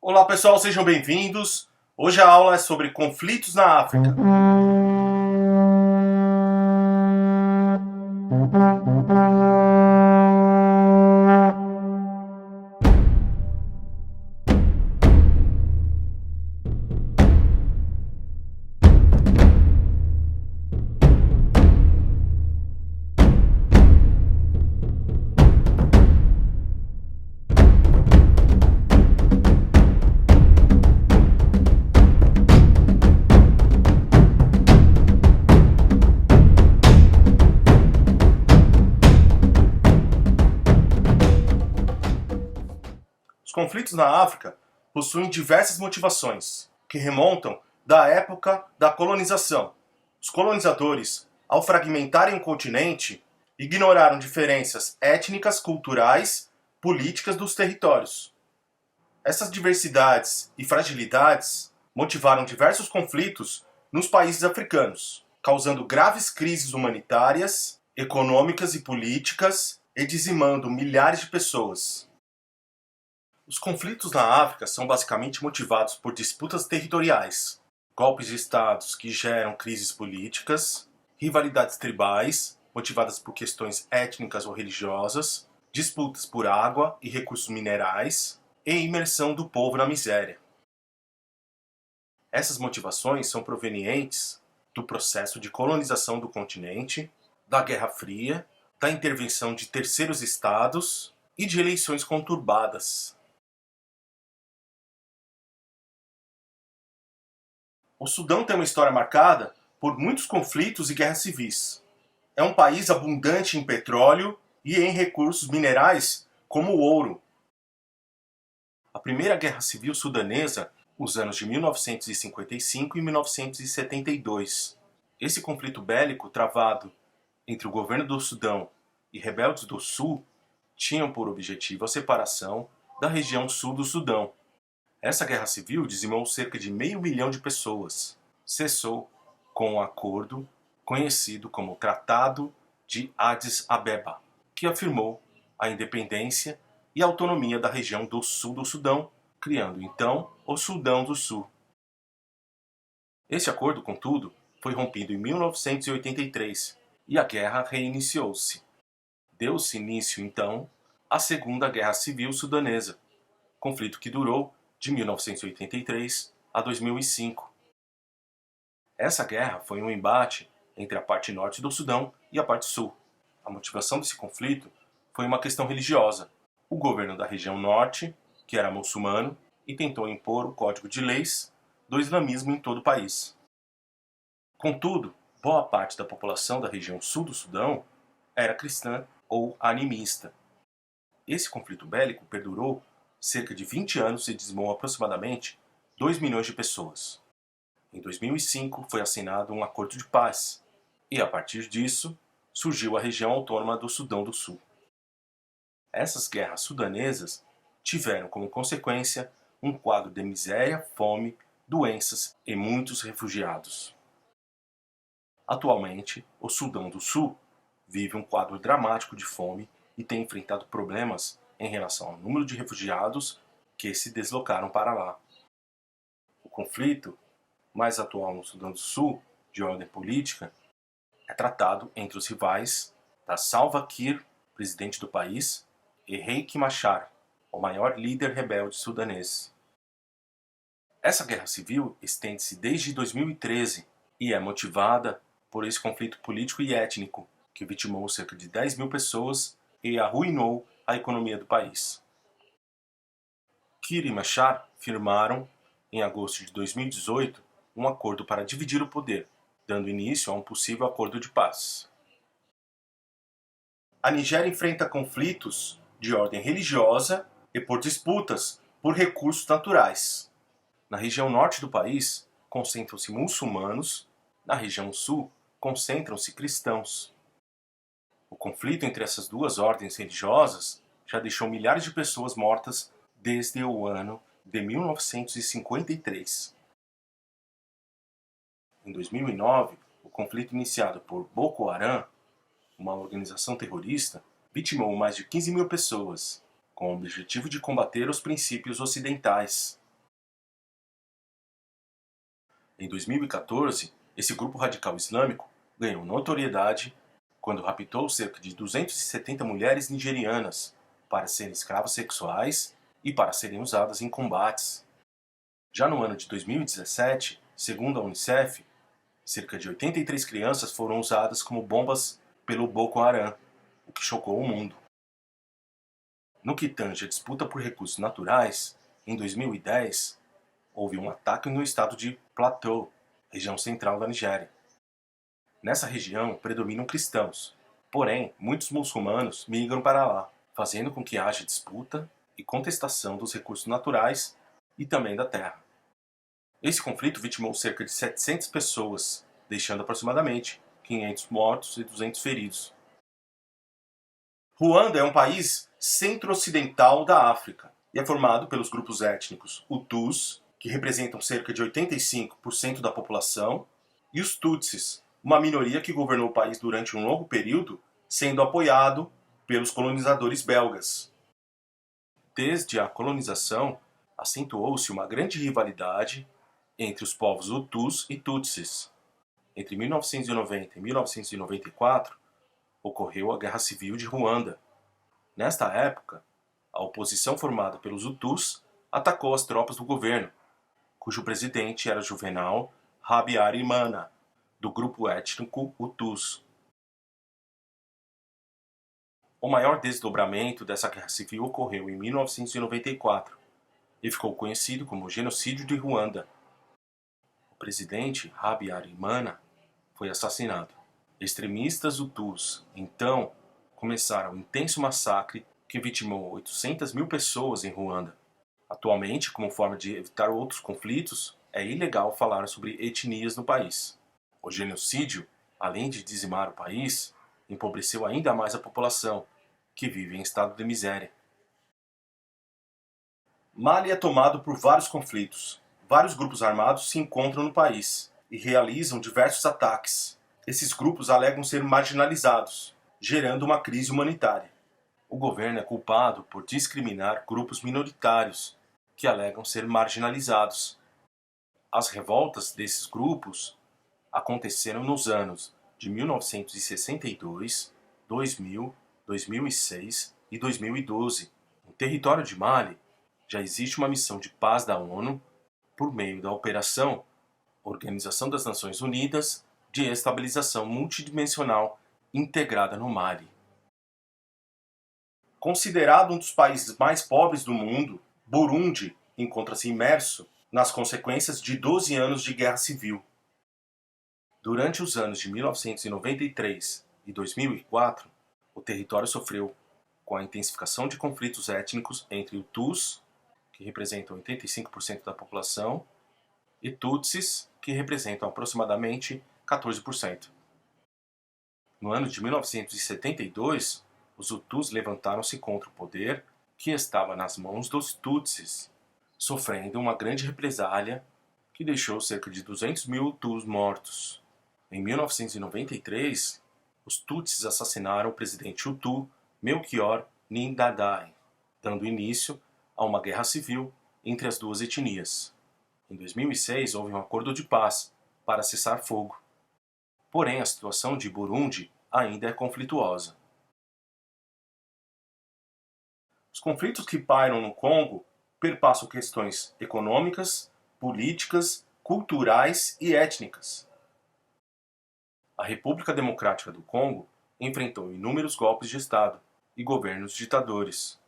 Olá pessoal, sejam bem-vindos. Hoje a aula é sobre conflitos na África. Os conflitos na África possuem diversas motivações, que remontam da época da colonização. Os colonizadores, ao fragmentarem o continente, ignoraram diferenças étnicas, culturais, políticas dos territórios. Essas diversidades e fragilidades motivaram diversos conflitos nos países africanos, causando graves crises humanitárias, econômicas e políticas e dizimando milhares de pessoas. Os conflitos na África são basicamente motivados por disputas territoriais, golpes de estados que geram crises políticas, rivalidades tribais, motivadas por questões étnicas ou religiosas, disputas por água e recursos minerais e imersão do povo na miséria. Essas motivações são provenientes do processo de colonização do continente, da Guerra Fria, da intervenção de terceiros estados e de eleições conturbadas. O Sudão tem uma história marcada por muitos conflitos e guerras civis. É um país abundante em petróleo e em recursos minerais como o ouro. A Primeira Guerra Civil Sudanesa, os anos de 1955 e 1972. Esse conflito bélico travado entre o governo do Sudão e rebeldes do Sul tinham por objetivo a separação da região sul do Sudão. Essa guerra civil dizimou cerca de 500 mil de pessoas. Cessou com um acordo conhecido como Tratado de Addis Abeba, que afirmou a independência e autonomia da região do sul do Sudão, criando então o Sudão do Sul. Esse acordo, contudo, foi rompido em 1983 e a guerra reiniciou-se. Deu-se início, então, à Segunda Guerra Civil Sudanesa, conflito que durou de 1983 a 2005. Essa guerra foi um embate entre a parte norte do Sudão e a parte sul. A motivação desse conflito foi uma questão religiosa. O governo da região norte, que era muçulmano, e tentou impor o código de leis do islamismo em todo o país. Contudo, boa parte da população da região sul do Sudão era cristã ou animista. Esse conflito bélico perdurou cerca de 20 anos e dizimou aproximadamente 2 milhões de pessoas. Em 2005 foi assinado um acordo de paz e, a partir disso, surgiu a região autônoma do Sudão do Sul. Essas guerras sudanesas tiveram como consequência um quadro de miséria, fome, doenças e muitos refugiados. Atualmente, o Sudão do Sul vive um quadro dramático de fome e tem enfrentado problemas em relação ao número de refugiados que se deslocaram para lá. O conflito mais atual no Sudão do Sul, de ordem política, é tratado entre os rivais da Salva Kiir, presidente do país, e Riek Machar, o maior líder rebelde sudanês. Essa guerra civil estende-se desde 2013 e é motivada por esse conflito político e étnico que vitimou cerca de 10 mil pessoas e arruinou a economia do país. Kiir e Machar firmaram, em agosto de 2018, um acordo para dividir o poder, dando início a um possível acordo de paz. A Nigéria enfrenta conflitos de ordem religiosa e por disputas por recursos naturais. Na região norte do país, concentram-se muçulmanos, na região sul, concentram-se cristãos. O conflito entre essas duas ordens religiosas já deixou milhares de pessoas mortas desde o ano de 1953. Em 2009, o conflito iniciado por Boko Haram, uma organização terrorista, vitimou mais de 15 mil pessoas, com o objetivo de combater os princípios ocidentais. Em 2014, esse grupo radical islâmico ganhou notoriedade quando raptou cerca de 270 mulheres nigerianas para serem escravas sexuais e para serem usadas em combates. Já no ano de 2017, segundo a Unicef, cerca de 83 crianças foram usadas como bombas pelo Boko Haram, o que chocou o mundo. No que tange a disputa por recursos naturais, em 2010, houve um ataque no estado de Plateau, região central da Nigéria. Nessa região predominam cristãos, porém muitos muçulmanos migram para lá, fazendo com que haja disputa e contestação dos recursos naturais e também da terra. Esse conflito vitimou cerca de 700 pessoas, deixando aproximadamente 500 mortos e 200 feridos. Ruanda é um país centro-ocidental da África e é formado pelos grupos étnicos Hutus, que representam cerca de 85% da população, e os Tutsis, uma minoria que governou o país durante um longo período, sendo apoiado pelos colonizadores belgas. Desde a colonização, acentuou-se uma grande rivalidade entre os povos Hutus e Tutsis. Entre 1990 e 1994, ocorreu a Guerra Civil de Ruanda. Nesta época, a oposição formada pelos Hutus atacou as tropas do governo, cujo presidente era Juvenal Habyarimana, do grupo étnico Hutus. O maior desdobramento dessa guerra civil ocorreu em 1994 e ficou conhecido como Genocídio de Ruanda. O presidente Habyarimana foi assassinado. Extremistas Hutus, então, começaram um intenso massacre que vitimou 800 mil pessoas em Ruanda. Atualmente, como forma de evitar outros conflitos, é ilegal falar sobre etnias no país. O genocídio, além de dizimar o país, empobreceu ainda mais a população, que vive em estado de miséria. Mali é tomado por vários conflitos. Vários grupos armados se encontram no país e realizam diversos ataques. Esses grupos alegam ser marginalizados, gerando uma crise humanitária. O governo é culpado por discriminar grupos minoritários, que alegam ser marginalizados. As revoltas desses grupos aconteceram nos anos de 1962, 2000, 2006 e 2012. No território de Mali, já existe uma missão de paz da ONU por meio da Operação Organização das Nações Unidas de Estabilização Multidimensional integrada no Mali. Considerado um dos países mais pobres do mundo, Burundi encontra-se imerso nas consequências de 12 anos de guerra civil. Durante os anos de 1993 e 2004, o território sofreu com a intensificação de conflitos étnicos entre Hutus, que representam 85% da população, e Tutsis, que representam aproximadamente 14%. No ano de 1972, os Hutus levantaram-se contra o poder que estava nas mãos dos Tutsis, sofrendo uma grande represália que deixou cerca de 200 mil Hutus mortos. Em 1993, os Tutsis assassinaram o presidente Hutu Melchior Ndadaye, dando início a uma guerra civil entre as duas etnias. Em 2006, houve um acordo de paz para cessar fogo. Porém, a situação de Burundi ainda é conflituosa. Os conflitos que pairam no Congo perpassam questões econômicas, políticas, culturais e étnicas. A República Democrática do Congo enfrentou inúmeros golpes de Estado e governos ditadores.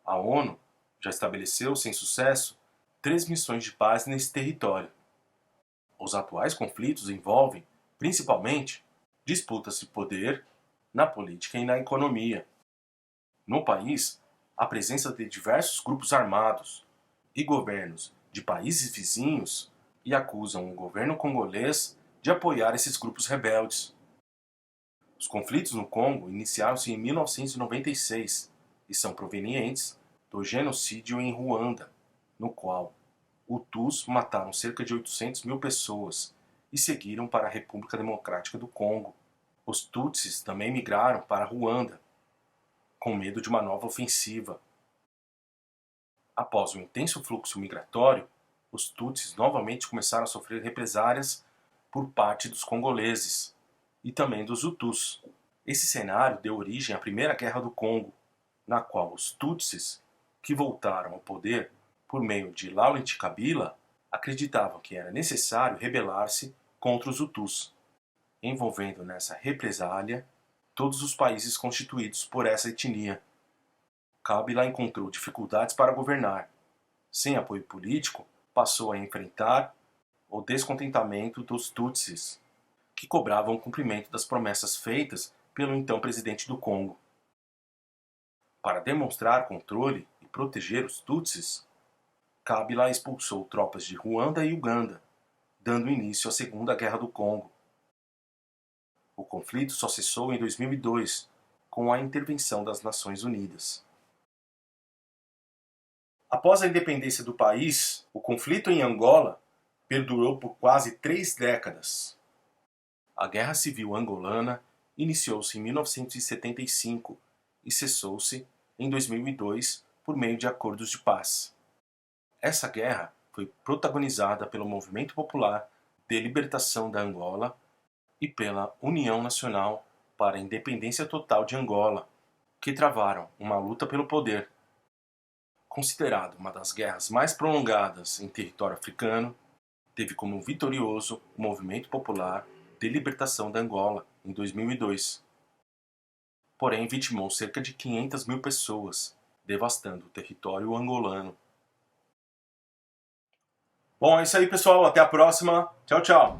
A ONU já estabeleceu, sem sucesso, 3 missões de paz nesse território. Os atuais conflitos envolvem, principalmente, disputas de poder na política e na economia. No país, a presença de diversos grupos armados e governos de países vizinhos e acusam o governo congolês de apoiar esses grupos rebeldes. Os conflitos no Congo iniciaram-se em 1996 e são provenientes do genocídio em Ruanda, no qual Hutus mataram cerca de 800 mil pessoas e seguiram para a República Democrática do Congo. Os Tutsis também migraram para Ruanda, com medo de uma nova ofensiva. Após o intenso fluxo migratório, os Tutsis novamente começaram a sofrer represálias por parte dos congoleses e também dos Hutus. Esse cenário deu origem à Primeira Guerra do Congo, na qual os Tutsis, que voltaram ao poder por meio de Laurent Kabila, acreditavam que era necessário rebelar-se contra os Hutus, envolvendo nessa represália todos os países constituídos por essa etnia. Kabila encontrou dificuldades para governar. Sem apoio político, passou a enfrentar o descontentamento dos Tutsis, que cobravam o cumprimento das promessas feitas pelo então presidente do Congo. Para demonstrar controle e proteger os Tutsis, Kabila expulsou tropas de Ruanda e Uganda, dando início à Segunda Guerra do Congo. O conflito só cessou em 2002, com a intervenção das Nações Unidas. Após a independência do país, o conflito em Angola perdurou por quase 3 décadas. A Guerra Civil Angolana iniciou-se em 1975 e cessou-se em 2002 por meio de acordos de paz. Essa guerra foi protagonizada pelo Movimento Popular de Libertação da Angola e pela União Nacional para a Independência Total de Angola, que travaram uma luta pelo poder. Considerado uma das guerras mais prolongadas em território africano, teve como vitorioso o Movimento Popular de Libertação da Angola, em 2002. Porém, vitimou cerca de 500 mil pessoas, devastando o território angolano. Bom, é isso aí, pessoal. Até a próxima. Tchau, tchau.